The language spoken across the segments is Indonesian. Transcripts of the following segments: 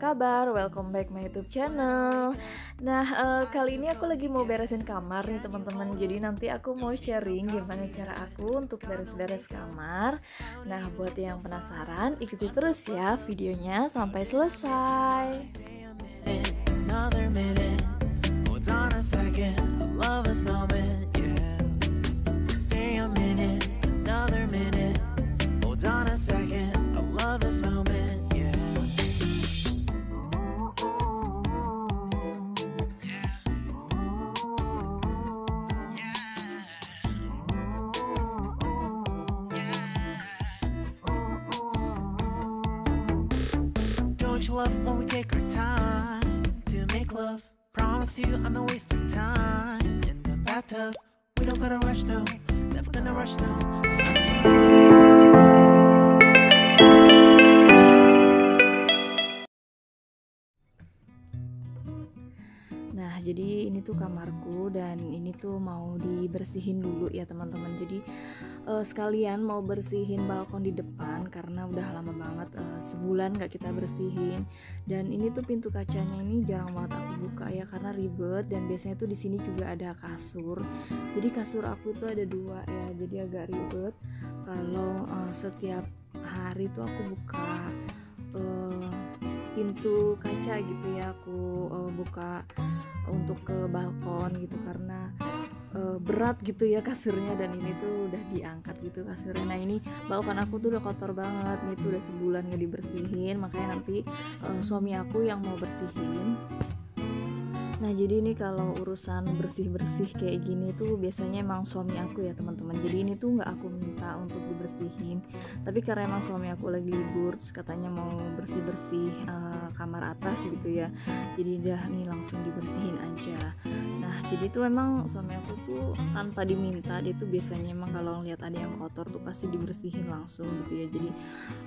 kabar? Welcome back my YouTube channel. Nah, kali ini aku lagi mau beresin kamar nih teman-teman. Jadi nanti aku mau sharing gimana cara aku untuk beres-beres kamar. Nah, buat yang penasaran, ikuti terus ya videonya sampai selesai. Another minute, hold on a second, I love this moment, yeah. Stay a minute, another minute, hold on a second, I love this moment, yeah. Don't you love when we take our time to make love? Promise you I'm not wasting time in the bathtub. We don't gotta rush, no, never gonna rush, no. Nah, jadi ini tuh kamarku dan ini tuh mau dibersihin dulu ya teman-teman. Jadi sekalian mau bersihin balkon di depan karena udah lama banget, sebulan gak kita bersihin. Dan ini tuh pintu kacanya ini jarang banget aku buka ya karena ribet, dan biasanya tuh di sini juga ada kasur. Jadi kasur aku tuh ada 2 ya, jadi agak ribet kalau setiap hari tuh aku buka pintu kaca gitu ya, aku buka untuk ke balkon gitu karena berat gitu ya kasurnya, dan ini tuh udah diangkat gitu kasurnya. Nah, ini balkon aku tuh udah kotor banget, ini tuh udah sebulan gak dibersihin, makanya nanti suami aku yang mau bersihin. Nah, jadi ini kalau urusan bersih-bersih kayak gini tuh biasanya emang suami aku ya teman-teman. Jadi ini tuh nggak aku minta untuk dibersihin, tapi karena emang suami aku lagi libur terus katanya mau bersih-bersih kamar atas gitu ya, jadi dah nih langsung dibersihin aja. Nah, jadi tuh emang suami aku tuh tanpa diminta, dia tuh biasanya emang kalau ngeliat ada yang kotor tuh pasti dibersihin langsung gitu ya. Jadi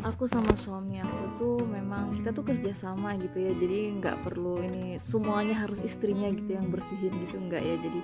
aku sama suami aku tuh memang kita tuh kerja sama gitu ya, jadi nggak perlu ini semuanya harus istrinya gitu yang bersihin gitu, enggak ya. Jadi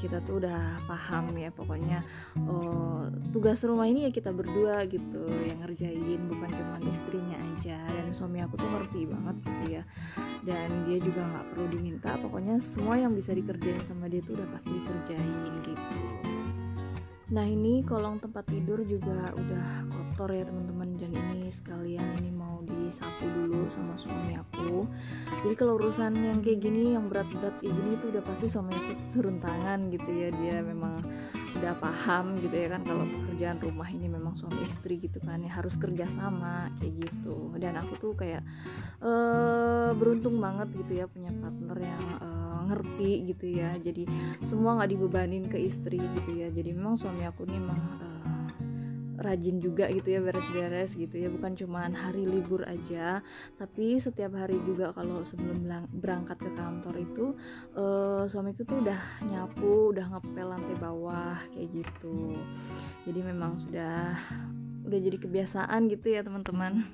kita tuh udah paham ya pokoknya tugas rumah ini ya kita berdua gitu yang ngerjain, bukan cuma istrinya aja. Dan suami aku tuh ngerti banget gitu ya, dan dia juga nggak perlu diminta, pokoknya semua yang bisa dikerjain sama dia tuh udah pasti dikerjain gitu. Nah, ini kolong tempat tidur juga udah kotor ya teman-teman, dan ini sekalian ini mau disapu dulu sama suami aku. Jadi kalau urusan yang kayak gini, yang berat-berat kayak gini itu udah pasti suami aku turun tangan gitu ya. Dia memang udah paham gitu ya kan, kalau pekerjaan rumah ini memang suami istri gitu kan ya, harus kerja sama kayak gitu. Dan aku tuh kayak beruntung banget gitu ya punya partner yang ngerti gitu ya, jadi semua nggak dibebanin ke istri gitu ya. Jadi memang suami aku nih emang rajin juga gitu ya beres-beres gitu ya, bukan cuman hari libur aja, tapi setiap hari juga. Kalau sebelum berangkat ke kantor itu suamiku tuh udah nyapu, udah ngepel lantai bawah kayak gitu. Jadi memang udah jadi kebiasaan gitu ya teman-teman.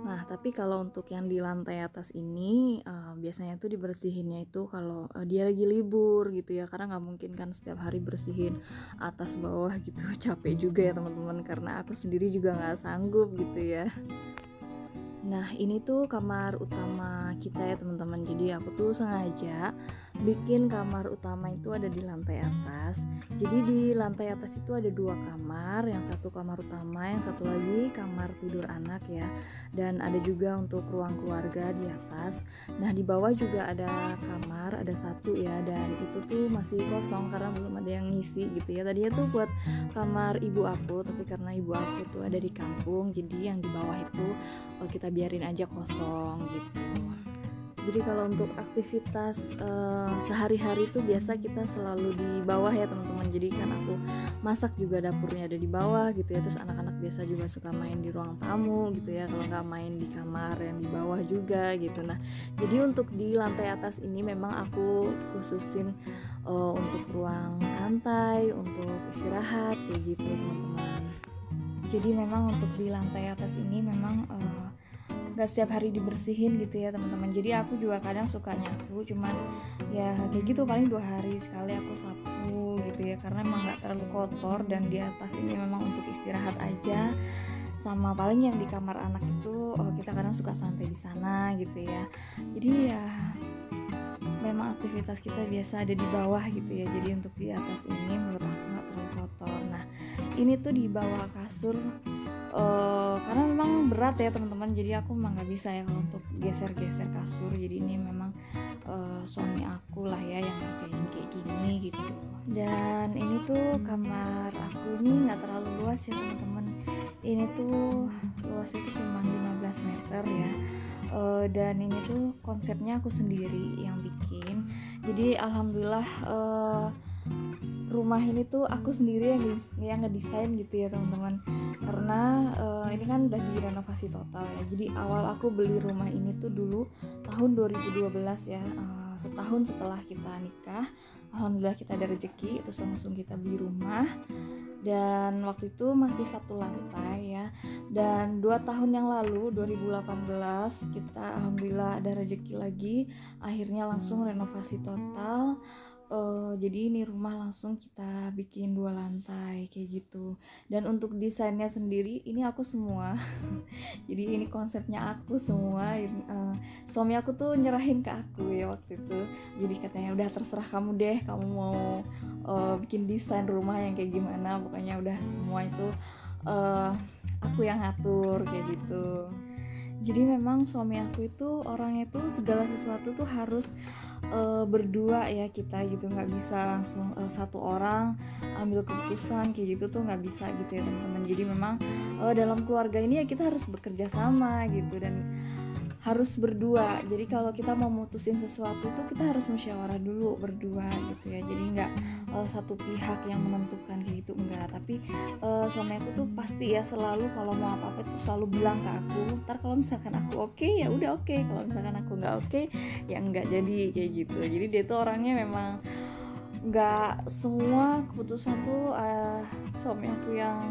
Nah, tapi kalau untuk yang di lantai atas ini biasanya tuh dibersihinnya itu kalau dia lagi libur gitu ya, karena nggak mungkin kan setiap hari bersihin atas bawah gitu. Capek juga ya teman-teman, karena aku sendiri juga nggak sanggup gitu ya. Nah, ini tuh kamar utama kita ya teman-teman. Jadi aku tuh sengaja bikin kamar utama itu ada di lantai atas. Jadi di lantai atas itu ada 2 kamar, yang satu kamar utama, yang satu lagi kamar tidur anak ya. Dan ada juga untuk ruang keluarga di atas. Nah, di bawah juga ada kamar, ada 1 ya, dan itu tuh masih kosong karena belum ada yang ngisi gitu ya. Tadinya tuh buat kamar ibu aku, tapi karena ibu aku tuh ada di kampung, jadi yang di bawah itu kita biarin aja kosong gitu. Jadi kalau untuk aktivitas sehari-hari itu biasa kita selalu di bawah ya teman-teman. Jadi kan aku masak juga dapurnya ada di bawah gitu ya. Terus anak-anak biasa juga suka main di ruang tamu gitu ya, kalau nggak main di kamar yang di bawah juga gitu. Nah, jadi untuk di lantai atas ini memang aku khususin untuk ruang santai, untuk istirahat kayak gitu teman-teman. Jadi memang untuk di lantai atas ini memang gak setiap hari dibersihin gitu ya teman-teman. Jadi aku juga kadang suka nyapu, cuman ya kayak gitu paling 2 hari sekali aku sapu gitu ya, karena emang gak terlalu kotor, dan di atas ini memang untuk istirahat aja sama paling yang di kamar anak itu kita kadang suka santai di sana gitu ya. Jadi ya memang aktivitas kita biasa ada di bawah gitu ya. Jadi untuk di atas ini menurut aku nggak terlalu kotor. Nah ini tuh di bawah kasur karena memang berat ya teman-teman, jadi aku memang nggak bisa ya kalau untuk geser-geser kasur. Jadi ini memang suami aku lah ya yang ngerjain kayak gini gitu. Dan ini tuh kamar aku ini nggak terlalu luas ya teman-teman. Ini tuh luasnya itu cuma 15 meter ya. Dan ini tuh konsepnya aku sendiri yang bikin. Jadi alhamdulillah rumah ini tuh aku sendiri yang ngedesain gitu ya teman-teman. Karena ini kan udah direnovasi total ya. Jadi awal aku beli rumah ini tuh dulu tahun 2012 ya, setahun setelah kita nikah. Alhamdulillah kita ada rezeki, terus langsung kita beli rumah. Dan waktu itu masih 1 lantai ya. Dan 2 tahun yang lalu 2018 kita alhamdulillah ada rezeki lagi, akhirnya langsung renovasi total. Jadi ini rumah langsung kita bikin 2 lantai kayak gitu. Dan untuk desainnya sendiri ini aku semua. Jadi ini konsepnya aku semua. Suami aku tuh nyerahin ke aku ya waktu itu. Jadi katanya udah terserah kamu deh, kamu mau bikin desain rumah yang kayak gimana. Pokoknya udah semua itu aku yang ngatur kayak gitu. Jadi memang suami aku itu orangnya tuh segala sesuatu tuh harus berdua ya kita gitu, nggak bisa langsung satu orang ambil keputusan kayak gitu tuh nggak bisa gitu ya teman-teman. Jadi memang dalam keluarga ini ya kita harus bekerja sama gitu dan harus berdua. Jadi kalau kita mau mutusin sesuatu tuh kita harus musyawarah dulu berdua gitu ya. Jadi nggak satu pihak yang menentukan kayak gitu, enggak. Tapi suami aku tuh pasti ya selalu kalau mau apa-apa tuh selalu bilang ke aku. Ntar kalau misalkan aku oke ya udah oke, kalau misalkan aku nggak oke ya nggak jadi kayak gitu. Jadi dia tuh orangnya memang nggak semua keputusan tuh suami aku yang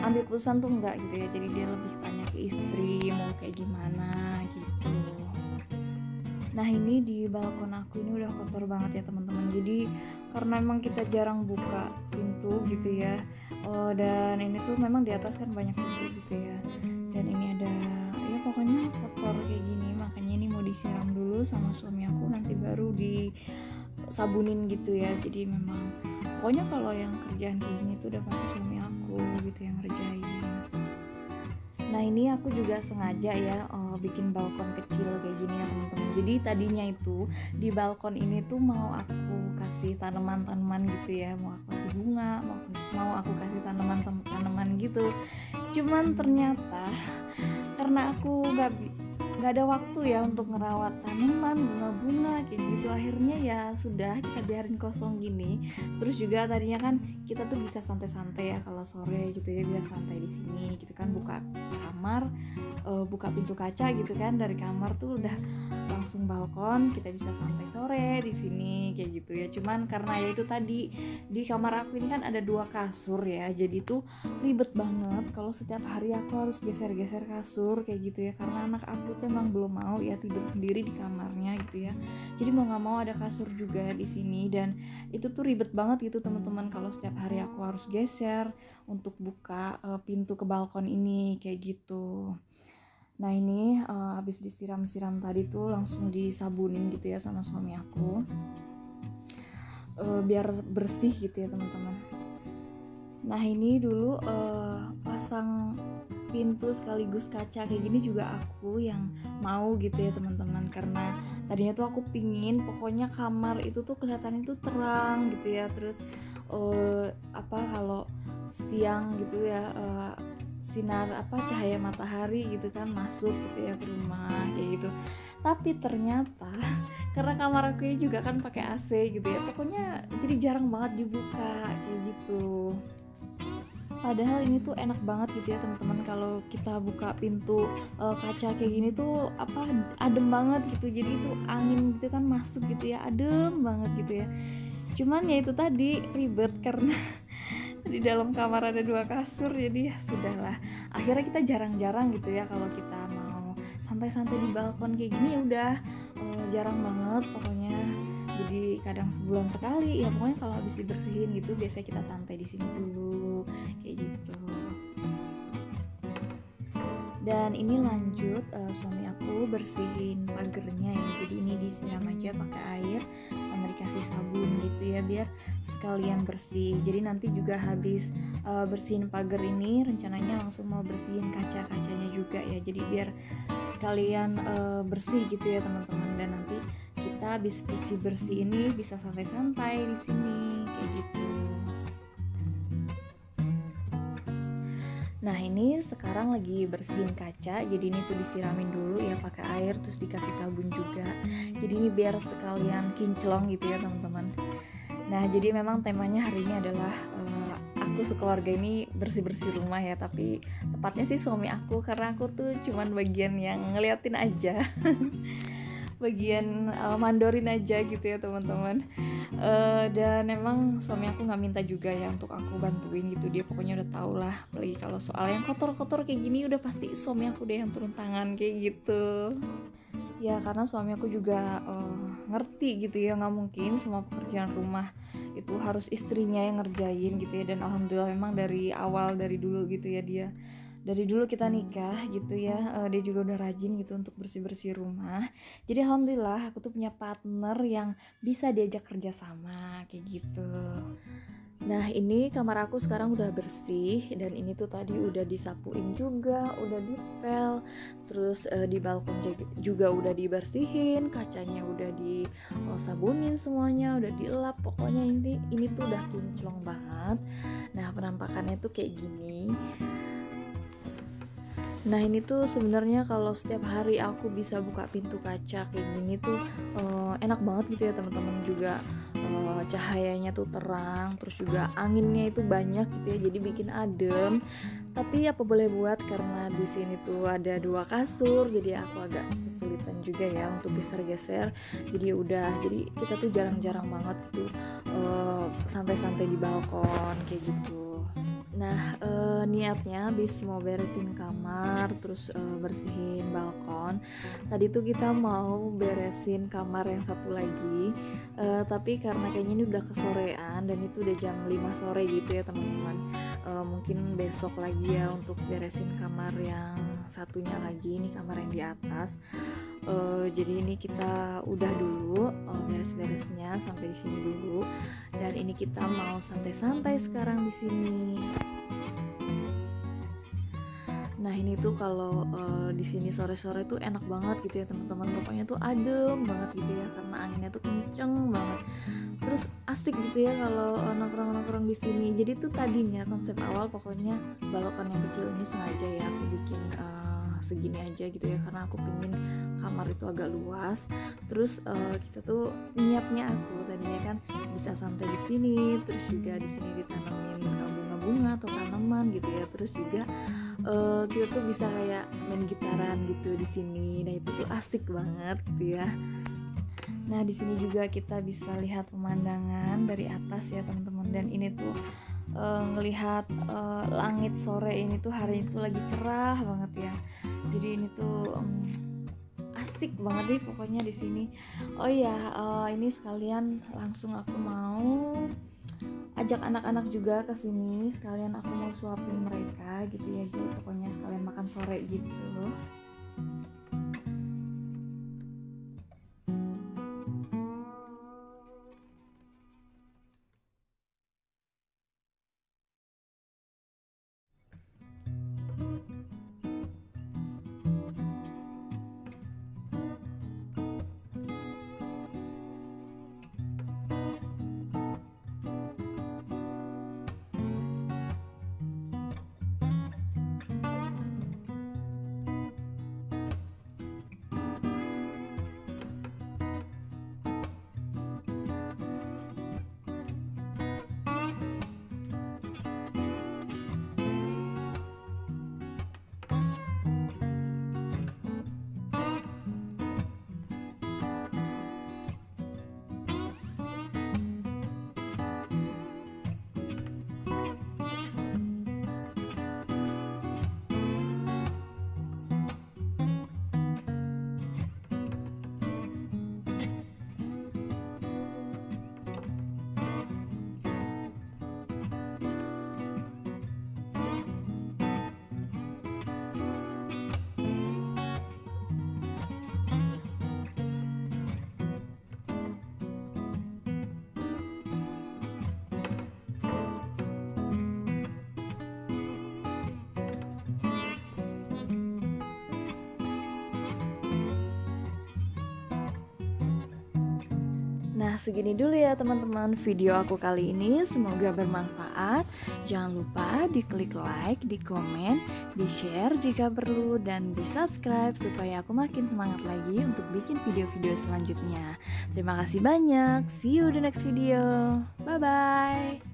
ambil keputusan tuh enggak gitu ya. Jadi dia lebih tanya ke istri mau kayak gimana gitu. Nah ini di balkon aku ini udah kotor banget ya teman-teman. Jadi karena memang kita jarang buka pintu gitu ya, dan ini tuh memang di atas kan banyak pintu gitu ya. Dan ini ada ya pokoknya kotor kayak gini. Makanya ini mau disiram dulu sama suami aku, nanti baru disabunin gitu ya. Jadi memang pokoknya kalau yang kerjaan kayak gini tuh udah pasti suami aku gitu yang ngerjain. Nah ini aku juga sengaja ya bikin balkon kecil kayak gini ya teman-teman. Jadi tadinya itu di balkon ini tuh mau aku kasih tanaman-tanaman gitu ya, mau aku kasih bunga, mau aku kasih tanaman gitu. Cuman ternyata karena aku nggak ada waktu ya untuk ngerawat tanaman, bunga-bunga kayak gitu, akhirnya ya sudah kita biarin kosong gini. Terus juga tadinya kan kita tuh bisa santai-santai ya kalau sore gitu ya, bisa santai di sini gitu kan, buka kamar, buka pintu kaca gitu kan, dari kamar tuh udah langsung balkon, kita bisa santai sore di sini kayak gitu ya. Cuman karena ya itu tadi di kamar aku ini kan ada 2 kasur ya, jadi tuh ribet banget kalau setiap hari aku harus geser-geser kasur kayak gitu ya, karena anak aku tuh emang belum mau ya tidur sendiri di kamarnya gitu ya. Jadi mau nggak mau ada kasur juga di sini, dan itu tuh ribet banget gitu teman-teman kalau setiap hari aku harus geser untuk buka pintu ke balkon ini kayak gitu. Nah ini habis disiram-siram tadi tuh langsung disabunin gitu ya sama suami aku, biar bersih gitu ya teman-teman. Nah ini dulu pasang pintu sekaligus kaca kayak gini juga aku yang mau gitu ya teman-teman, karena tadinya tuh aku pingin pokoknya kamar itu tuh kelihatannya tuh terang gitu ya. Terus kalau siang gitu ya sinar cahaya matahari gitu kan masuk gitu ya ke rumah kayak gitu. Tapi ternyata karena kamar aku ini juga kan pakai AC gitu ya, pokoknya jadi jarang banget dibuka kayak gitu. Padahal ini tuh enak banget gitu ya teman-teman, kalau kita buka pintu kaca kayak gini tuh adem banget gitu. Jadi itu angin gitu kan masuk gitu ya, adem banget gitu ya. Cuman ya itu tadi ribet karena di dalam kamar ada 2 kasur, jadi ya sudahlah. Akhirnya kita jarang-jarang gitu ya kalau kita mau santai-santai di balkon kayak gini, ya udah jarang banget pokoknya. Jadi kadang sebulan sekali ya, pokoknya kalau habis dibersihin gitu biasanya kita santai di sini dulu kayak gitu. Dan ini lanjut suami aku bersihin pagernya ya. Jadi ini disiram aja pakai air sama dikasih sabun gitu ya, biar sekalian bersih. Jadi nanti juga habis bersihin pagar ini rencananya langsung mau bersihin kaca-kacanya juga ya. Jadi biar sekalian bersih gitu ya teman-teman. Dan nanti kita habis bersih ini bisa santai-santai di sini kayak gitu. Nah ini sekarang lagi bersihin kaca, jadi ini tuh disiramin dulu ya pakai air, terus dikasih sabun juga. Jadi ini biar sekalian kinclong gitu ya teman-teman. Nah jadi memang temanya hari ini adalah aku sekeluarga ini bersih-bersih rumah ya, tapi tepatnya sih suami aku, karena aku tuh cuman bagian yang ngeliatin aja. Bagian mandorin aja gitu ya teman-teman. Dan emang suami aku nggak minta juga ya untuk aku bantuin gitu, dia pokoknya udah tau lah, apalagi kalau soal yang kotor-kotor kayak gini udah pasti suami aku deh yang turun tangan kayak gitu ya, karena suami aku juga ngerti gitu ya, nggak mungkin semua pekerjaan rumah itu harus istrinya yang ngerjain gitu ya. Dan alhamdulillah memang dari awal, dari dulu gitu ya, dia dari dulu kita nikah gitu ya, dia juga udah rajin gitu untuk bersih-bersih rumah. Jadi alhamdulillah aku tuh punya partner yang bisa diajak kerja sama kayak gitu. Nah ini kamar aku sekarang udah bersih, dan ini tuh tadi udah disapuin juga, udah dipel, terus di balkon juga udah dibersihin, kacanya udah disabunin semuanya, udah dielap, pokoknya ini tuh udah kinclong banget. Nah penampakannya tuh kayak gini. Nah ini tuh sebenarnya kalau setiap hari aku bisa buka pintu kaca kayak gini tuh enak banget gitu ya teman-teman. Juga cahayanya tuh terang, terus juga anginnya itu banyak gitu ya, jadi bikin adem. Tapi apa boleh buat, karena di sini tuh ada 2 kasur, jadi aku agak kesulitan juga ya untuk geser-geser. Jadi kita tuh jarang-jarang banget gitu santai-santai di balkon kayak gitu. Nah niatnya habis mau beresin kamar, terus bersihin balkon, tadi tuh kita mau beresin kamar yang satu lagi, tapi karena kayaknya ini udah kesorean dan itu udah jam 5 sore gitu ya teman-teman, mungkin besok lagi ya untuk beresin kamar yang satunya lagi, ini kamar yang di atas. Jadi ini kita udah dulu beres-beresnya sampai di sini dulu, dan ini kita mau santai-santai sekarang di sini. Nah ini tuh kalau di sini sore-sore tuh enak banget gitu ya teman-teman, pokoknya tuh adem banget gitu ya, karena anginnya tuh kenceng banget. Terus asik gitu ya kalau nongkrong-nongkrong di sini. Jadi tuh tadinya konsep awal pokoknya balkon yang kecil ini sengaja ya aku bikin segini aja gitu ya, karena aku pingin kamar itu agak luas. Terus kita tuh niatnya aku tadinya kan bisa santai di sini, terus juga di sini ditanamin bunga-bunga atau tanaman gitu ya. Terus juga kita tuh bisa kayak main gitaran gitu di sini. Nah itu tuh asik banget gitu ya. Nah di sini juga kita bisa lihat pemandangan dari atas ya teman-teman. Dan ini tuh ngelihat langit sore ini tuh, hari itu lagi cerah banget ya. Jadi ini tuh asik banget deh pokoknya di sini. Oh iya, ini sekalian langsung aku mau ajak anak-anak juga ke sini, sekalian aku mau suapin mereka gitu ya. Jadi pokoknya sekalian makan sore gitu. Nah, segini dulu ya teman-teman video aku kali ini. Semoga bermanfaat. Jangan lupa diklik like, di komen, di share jika perlu, dan di subscribe supaya aku makin semangat lagi untuk bikin video-video selanjutnya. Terima kasih banyak. See you the next video. Bye-bye.